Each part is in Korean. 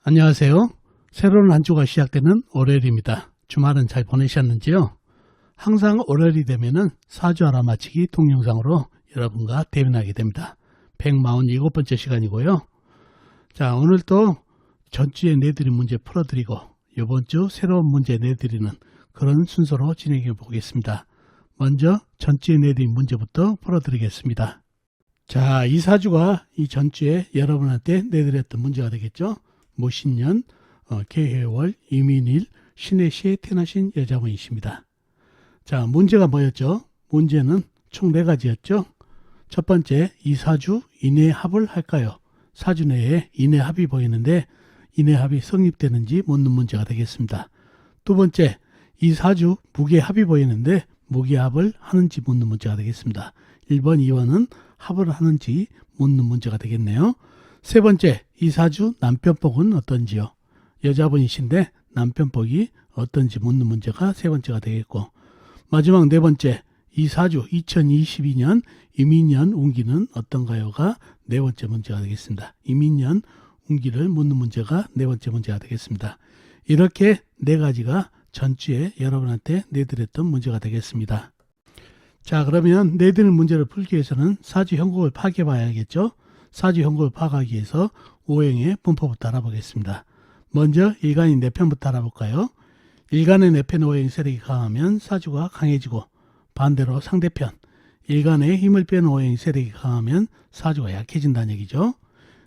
안녕하세요. 새로운 한 주가 시작되는 월요일입니다. 주말은 잘 보내셨는지요? 항상 월요일이 되면은 사주 알아맞히기 동영상으로 여러분과 대면하게 됩니다. 147번째 시간이고요. 자, 오늘 또 전주에 내드린 문제 풀어드리고 이번 주 새로운 문제 내드리는 그런 순서로 진행해 보겠습니다. 먼저 전주에 내드린 문제부터 풀어드리겠습니다. 자, 이 사주가 이 전주에 여러분한테 내드렸던 문제가 되겠죠. 모신년, 개해월, 이민일, 신의 시에 태어나신 여자분이십니다. 자, 문제가 뭐였죠? 문제는 총 4가지였죠. 첫 번째, 이 사주 인해합을 할까요? 사주 내에 인해합이 보이는데 인해합이 성립되는지 묻는 문제가 되겠습니다. 두 번째, 이 사주 무게합이 보이는데 무게합을 하는지 묻는 문제가 되겠습니다. 1번, 2번은 합을 하는지 묻는 문제가 되겠네요. 세 번째, 이 사주 남편복은 어떤지요? 여자분이신데 남편복이 어떤지 묻는 문제가 세 번째가 되겠고, 마지막 네 번째, 이 사주 2022년 이민년 운기는 어떤가요가 네 번째 문제가 되겠습니다. 이민년 운기를 묻는 문제가 네 번째 문제가 되겠습니다. 이렇게 4가지가 전주에 여러분한테 내드렸던 문제가 되겠습니다. 자, 그러면 내드릴 문제를 풀기 위해서는 사주 형국을 파악해 봐야겠죠. 사주 형국을 파악하기 위해서 오행의 분포부터 알아보겠습니다. 먼저 일간인 내편부터 알아볼까요? 일간의 내편 오행 세력이 강하면 사주가 강해지고, 반대로 상대편 일간의 힘을 빼는 오행 세력이 강하면 사주가 약해진다는 얘기죠.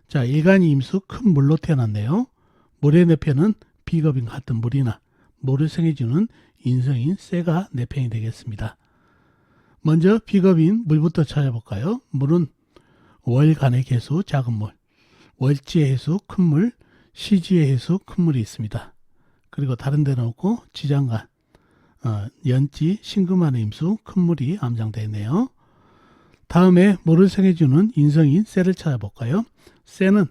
자, 일간이 임수 큰 물로 태어났네요. 물의 내편은 비겁인 같은 물이나 물을 생해주는 인성인 쇠가 내편이 되겠습니다. 먼저 비겁인 물부터 찾아볼까요? 물은 월간의 개수 작은 물, 월지의 해수 큰 물, 시지의 해수 큰 물이 있습니다. 그리고 다른 데는 없고 지장간, 연지, 신금안의 임수 큰 물이 암장되어 있네요. 다음에 물을 생해주는 인성인 쇠를 찾아볼까요? 쇠는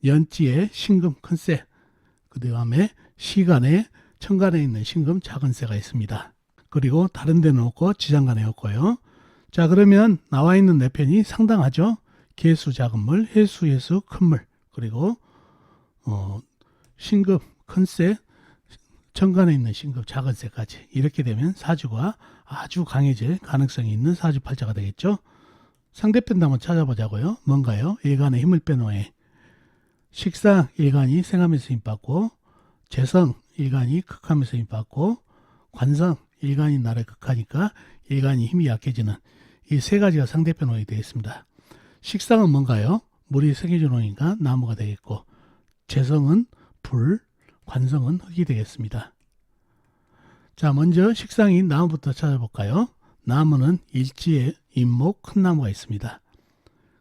연지에 신금 큰 쇠, 그 다음에 시간에 천간에 있는 신금 작은 쇠가 있습니다. 그리고 다른 데는 없고 지장간에 없고요. 자, 그러면 나와 있는 내편이 상당하죠. 개수 작은 물, 해수 해수 큰 물, 그리고 신금 큰 쇠, 천간에 있는 신금 작은 쇠까지. 이렇게 되면 사주가 아주 강해질 가능성이 있는 사주팔자가 되겠죠. 상대편도 한번 찾아보자고요. 뭔가요? 일간의 힘을 빼놓에 식상 일간이 생하면서 힘받고, 재성 일간이 극하면서 힘받고, 관성 일간이 나를 극하니까 일간이 힘이 약해지는 이 3가지가 상대편 오행이 되겠습니다. 식상은 뭔가요? 물이 생해준 오행이니까 나무가 되겠고, 재성은 불, 관성은 흙이 되겠습니다. 자, 먼저 식상인 나무부터 찾아볼까요? 나무는 일지에 임목 큰 나무가 있습니다.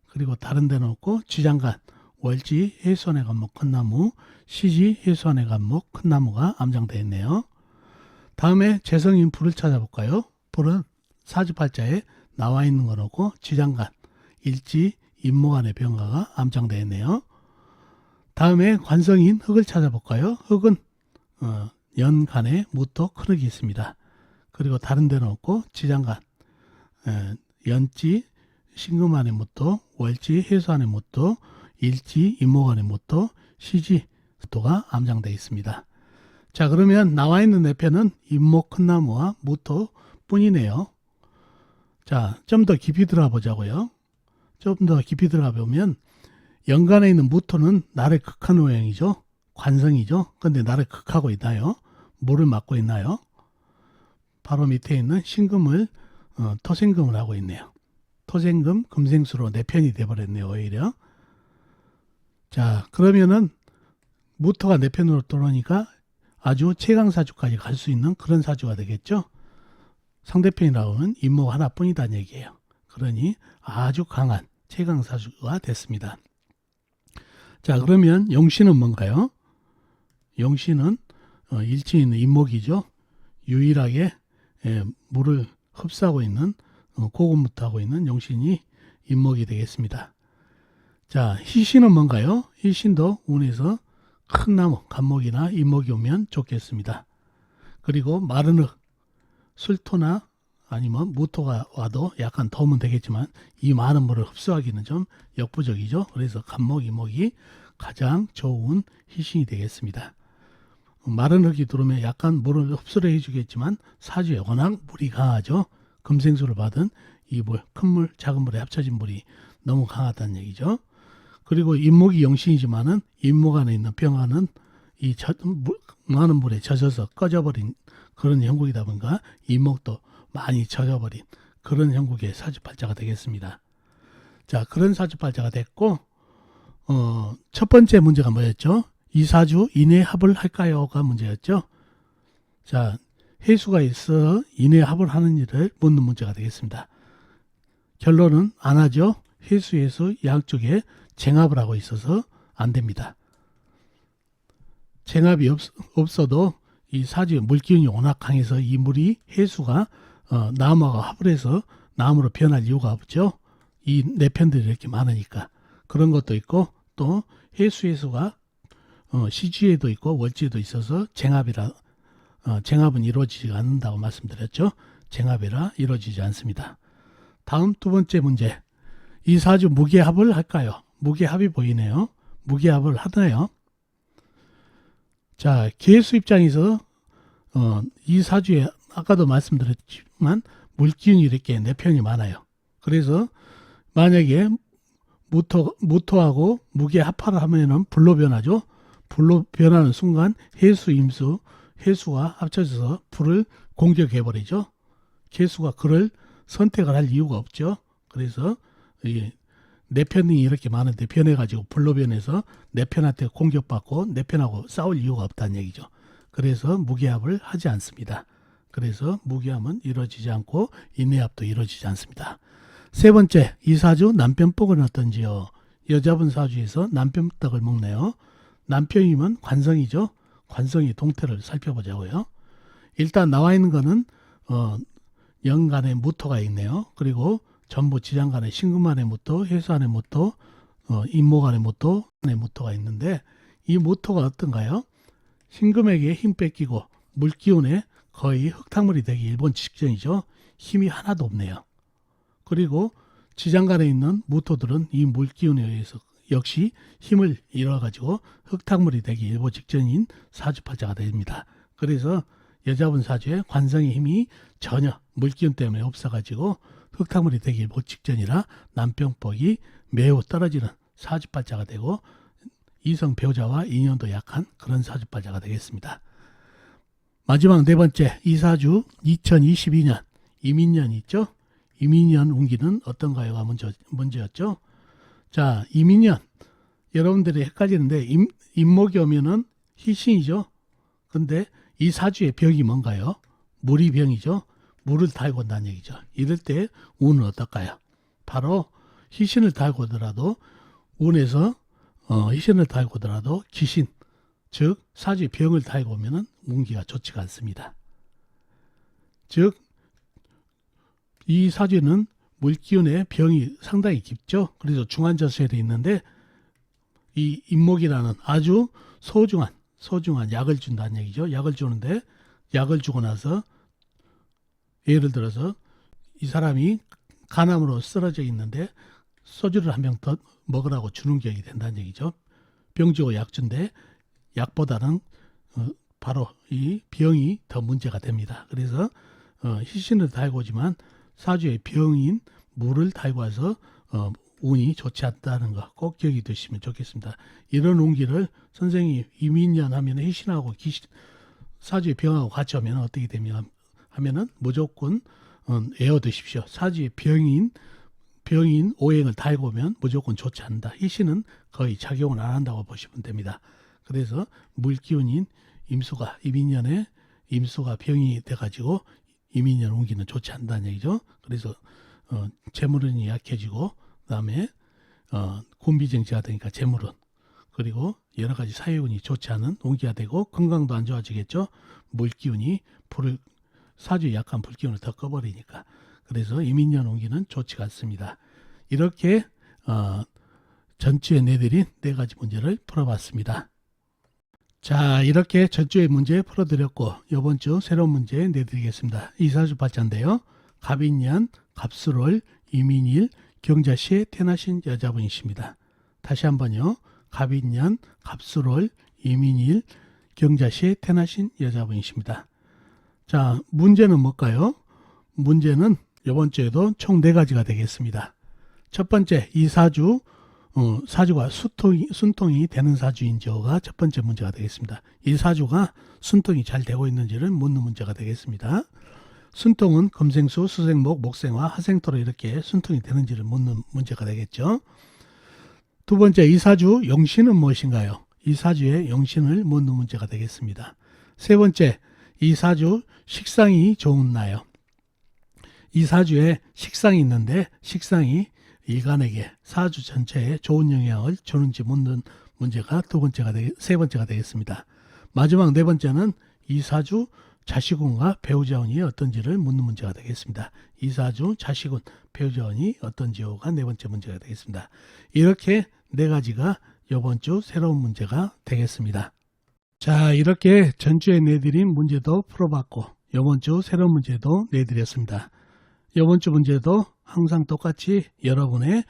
그리고 다른 데는 없고 지장간, 월지 해수원의 간목 큰 나무, 시지 해수원의 간목 큰 나무가 암장되어 있네요. 다음에 재성인 불을 찾아볼까요? 불은 사주팔자에 나와 있는 건 없고 지장간, 일지, 임목안의 병가가 암장되어 있네요. 다음에 관성인 흙을 찾아볼까요? 흙은 연간에 무토 큰 흙이 있습니다. 그리고 다른 데는 없고 지장간, 연지, 신금안의 무토, 월지, 해수안의 무토, 일지, 임목안의 무토, 시지, 무토가 암장되어 있습니다. 자, 그러면 나와 있는 내편은 임목 큰 나무와 무토 뿐이네요. 자, 좀 더 깊이 들어가 보자고요. 좀 더 깊이 들어가 보면 연간에 있는 무토는 나를 극한 오행이죠. 관성이죠. 근데 나를 극하고 있나요? 물을 막고 있나요? 바로 밑에 있는 신금을 토생금을 하고 있네요. 토생금, 금생수로 내편이 돼버렸네요. 오히려. 자, 그러면은 무토가 내편으로 들어오니까 아주 최강사주까지 갈 수 있는 그런 사주가 되겠죠. 상대편이라고는 임목 하나뿐이다는 얘기예요. 그러니 아주 강한 최강사주가 됐습니다. 자, 그러면 용신은 뭔가요? 용신은 일지에 있는 임목이죠. 유일하게 물을 흡수하고 있는 고군무토하고 있는 용신이 임목이 되겠습니다. 자, 희신은 뭔가요? 희신도 운에서 큰 나무, 간목이나 임목이 오면 좋겠습니다. 그리고 마른 흙, 술토나 아니면 무토가 와도 약간 더우면 되겠지만 이 많은 물을 흡수하기는 좀 역부족이죠. 그래서 간목, 이목이 가장 좋은 희신이 되겠습니다. 마른 흙이 들어오면 약간 물을 흡수를 해주겠지만 사주에 워낙 물이 강하죠. 금생수를 받은 이 물, 큰 물, 작은 물에 합쳐진 물이 너무 강하다는 얘기죠. 그리고 인목이 영신이지만은 인목 안에 있는 병화는 이 많은 물에 젖어서 꺼져버린 그런 형국이다 보니까 인목도 많이 젖어버린 그런 형국의 사주팔자가 되겠습니다. 자, 그런 사주팔자가 됐고, 첫 번째 문제가 뭐였죠? 이 사주 인해 합을 할까요?가 문제였죠. 자, 해수가 있어 인해 합을 하는 일을 묻는 문제가 되겠습니다. 결론은 안 하죠. 해수에서 양쪽에 쟁합을 하고 있어서 안 됩니다. 쟁합이 없어도 이 사주의 물기운이 워낙 강해서 이 물이 해수가 나무하고 합을 해서 나무로 변할 이유가 없죠. 이 내편들이 이렇게 많으니까. 그런 것도 있고 또 해수가 시주에도 있고 월지에도 있어서 쟁합은 이루어지지 않는다고 말씀드렸죠. 쟁합이라 이루어지지 않습니다. 다음 두 번째 문제. 이 사주 무게합을 할까요? 무게합이 보이네요. 무게합을 하나요? 자, 계수 입장에서 이 사주에 아까도 말씀드렸지만 물기운이 이렇게 내편이 많아요. 그래서 만약에 무토하고 무게합파를 하면은 불로 변하죠. 불로 변하는 순간 해수, 임수, 해수가 합쳐져서 불을 공격해버리죠. 계수가 그를 선택을 할 이유가 없죠. 그래서 내편이 이렇게 많은데 변해가지고 불로 변해서 내편한테 공격받고 내편하고 싸울 이유가 없다는 얘기죠. 그래서 무게합을 하지 않습니다. 그래서 무게합은 이루어지지 않고 인해합도 이루어지지 않습니다. 세 번째, 이 사주 남편복은 어떤지요? 여자분 사주에서 남편떡을 먹네요. 남편이면 관성이죠. 관성이 동태를 살펴보자고요. 일단 나와 있는 거는 영간에 무토가 있네요. 그리고 전부 지장간에 신금안에 무토, 해수안에 무토, 인목안에 무토, 안에 무토가 있는데 이 무토가 어떤가요? 신금에게 힘 뺏기고 물기운에 거의 흙탕물이 되기 일본 직전이죠. 힘이 하나도 없네요. 그리고 지장간에 있는 무토들은 이 물기운에 의해서 역시 힘을 잃어가지고 흙탕물이 되기 일보 직전인 사주팔자가 됩니다. 그래서 여자분 사주에 관성의 힘이 전혀 물기운 때문에 없어가지고 흙탕물이 되기 일보 직전이라 남편복이 매우 떨어지는 사주팔자가 되고 이성 배우자와 인연도 약한 그런 사주팔자가 되겠습니다. 마지막 네 번째, 이 사주 2022년 이민년 있죠? 이민년 운기는 어떤가요가 문제였죠. 자, 이민년 여러분들이 헷갈리는데 임목이 오면은 희신이죠. 근데 이 사주의 병이 뭔가요? 물이 병이죠. 물을 달고 온다는 얘기죠. 이럴 때 운은 어떨까요? 바로 희신을 달고 오더라도 운에서 희신을 달고 오더라도 기신, 즉 사주의 병을 달고 오면은 운기가 좋지가 않습니다. 즉 이 사주는 물기운의 병이 상당히 깊죠. 그래서 중환자수에 되어 있는데 이 임목이라는 아주 소중한 약을 준다는 얘기죠. 약을 주는데 약을 주고 나서 예를 들어서 이 사람이 간암으로 쓰러져 있는데 소주를 한 병 더 먹으라고 주는 격이 된다는 얘기죠. 병 주고 약 준데 약보다는 바로 이 병이 더 문제가 됩니다. 그래서 희신을 달고 오지만 사주의 병인 물을 달고 와서 운이 좋지 않다는 거 꼭 기억이 되시면 좋겠습니다. 이런 운기를 선생님이 이민년 하면 희신하고 사주의 병하고 같이 오면 어떻게 되면 하면은 무조건 애워두십시오. 사주의 병인 오행을 달고 오면 무조건 좋지 않다. 희신은 거의 작용을 안 한다고 보시면 됩니다. 그래서 물기운인 이민년에 임수가 병이 돼가지고 이민년 운기는 좋지 않다는 얘기죠. 그래서 재물운이 약해지고 그다음에 곤비정지가 되니까 재물운 그리고 여러 가지 사회운이 좋지 않은 운기가 되고 건강도 안 좋아지겠죠. 물기운이 사주에 약한 불기운을 더 꺼버리니까. 그래서 이민년 운기는 좋지가 않습니다. 이렇게 전주에 내드린 네 가지 문제를 풀어봤습니다. 자, 이렇게 전주의 문제 풀어드렸고 이번 주 새로운 문제 내드리겠습니다. 이 사주팔자인데요. 갑인년, 갑술월, 이민일, 경자시에 태어나신 여자분이십니다. 다시 한번요. 갑인년, 갑술월, 이민일, 경자시에 태어나신 여자분이십니다. 자, 문제는 뭘까요? 문제는 이번 주에도 총 4가지가 되겠습니다. 첫 번째, 이 사주, 사주가 순통이 되는 사주인지가 첫 번째 문제가 되겠습니다. 이 사주가 순통이 잘 되고 있는지를 묻는 문제가 되겠습니다. 순통은 금생수, 수생목, 목생화, 하생토로 이렇게 순통이 되는지를 묻는 문제가 되겠죠. 두 번째, 이 사주 용신은 무엇인가요? 이 사주의 용신을 묻는 문제가 되겠습니다. 세 번째, 이 사주 식상이 좋나요? 이 사주에 식상이 있는데 식상이 일간에게 사주 전체에 좋은 영향을 주는지 묻는 문제가 세 번째가 되겠습니다. 마지막 4번째는 이 사주 자식운과 배우자운이 어떤지를 묻는 문제가 되겠습니다. 이 사주 자식운, 배우자운이 어떤지요가 4번째 문제가 되겠습니다. 이렇게 4가지가 이번 주 새로운 문제가 되겠습니다. 자, 이렇게 전주에 내드린 문제도 풀어봤고 이번 주 새로운 문제도 내드렸습니다. 이번 주 문제도 항상 똑같이 여러분의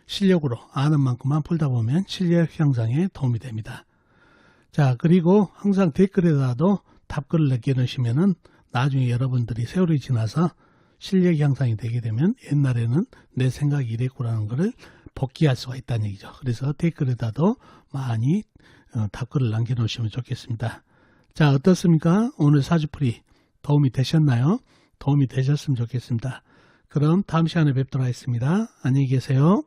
실력으로 아는 만큼만 풀다 보면 실력 향상에 도움이 됩니다. 자, 그리고 항상 댓글에다도 답글을 남겨놓으시면은 나중에 여러분들이 세월이 지나서 실력 향상이 되게 되면 옛날에는 내 생각이 이랬구라는 것을 복귀할 수가 있다는 얘기죠. 그래서 댓글에다도 많이 답글을 남겨놓으시면 좋겠습니다. 자, 어떻습니까? 오늘 사주풀이 도움이 되셨나요? 도움이 되셨으면 좋겠습니다. 그럼 다음 시간에 뵙도록 하겠습니다. 안녕히 계세요.